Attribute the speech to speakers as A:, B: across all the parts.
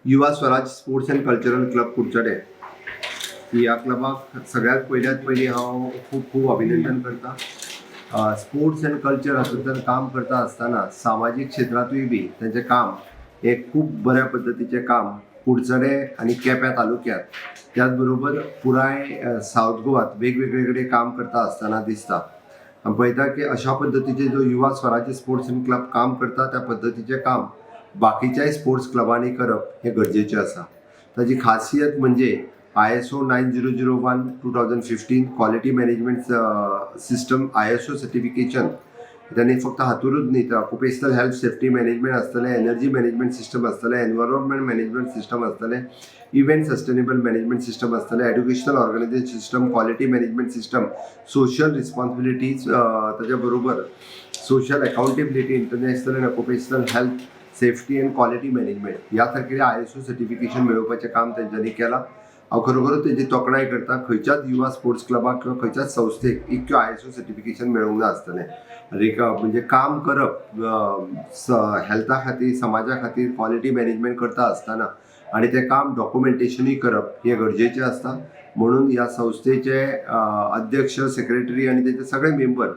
A: युवा Swaraj sports end cultural club Kudchade ह्या क्लबाक सगळ्यात पयली हांव खूप खूप अभिनंदन करता। स्पोर्ट्स एंड कल्चर हातूंतल्यान काम करता आसतना सामाजीक क्षेत्रांतूय बी तेंचें काम हे खूप बऱ्या पद्धतीचें काम कुडचडे आनी केप्यां तालुक्यांत त्याच बरोबर पुराय साउथ गोवात वेगवेगळे कडेन काम करता आसतना दिसता। आमी पळयता की अशा पद्धतीचे जो युवा स्वराज्य स्पोर्ट्स एंड क्लब काम करता त्या पद्धतीचें काम बाकीच्याय स्पोर्ट्स क्लबांनी करप हे गरजेचें आसा। ताची खासियत म्हणजे ISO 9001:2015 quality management system ISO certification त्यांनी फक्त हातूंच न्ही तर ऑक्युपेशनल हेल्थ सेफ्टी मॅनेजमेंट आसतलें, एनर्जी मॅनेजमेंट सिस्टम आसतलें, एनवायरमेंट मॅनेजमेंट सिस्टम आसतलें, इव्हेंट सस्टेनेबल मॅनेजमेंट सिस्टम आसतलें, educational organisation system, quality management system, social responsibilities, ताच्या बरोबर social accountability, international and occupational health safety and quality management ह्या सारकेल्या ISO certification मेळोवपाचें काम तेंच्यांनी केलां। हांव खरोखरच तेंची तोखणाय करता। खंयच्याच युवा स्पोर्ट्स क्लबाक किंवा खंयच्याच संस्थेक इतक्यो ISO सर्टिफिकेशन मेळूंक ना आसतलें। म्हणजे काम करप हेल्था खातीर, समाजा खातीर क्वालिटी मॅनेजमेंट करता आसतना आनी तें काम डॉक्युमेंटेशनूय करप हें गरजेचें आसता। म्हणून ह्या संस्थेचे अध्यक्ष, सेक्रेटरी आनी तेचे सगळे मेंबर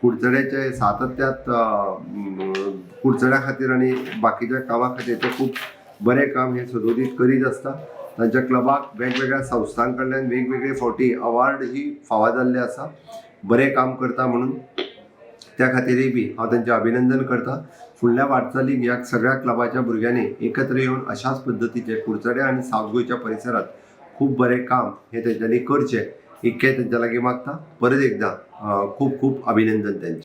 A: कुडचड्याचे सातत्यात कुडचड्या खातीर आनी बाकीच्या कामा खातीर ते खूप बरें काम हे सदोदीत करीत आसता। तांच्या क्लबाक वेगवेगळ्या संस्थां कडल्यान वेगवेगळे फावटी अवॉर्ड ही फावो जाल्ले आसा बरें काम करता म्हणून। त्या खातीरय बी हांव तेंचें अभिनंदन करता। फुडल्या वाटचालीक ह्या सगळ्या क्लबाच्या भुरग्यांनी एकत्र येवन अशाच पद्धतीचे कुडचड्या आनी साउथ गोंयच्या परिसरांत खूप बरें काम हे तेंच्यांनी करचें इतकें तेंच्या लागीं मागता। परत एकदां खूप खूप अभिनंदन तेंचें।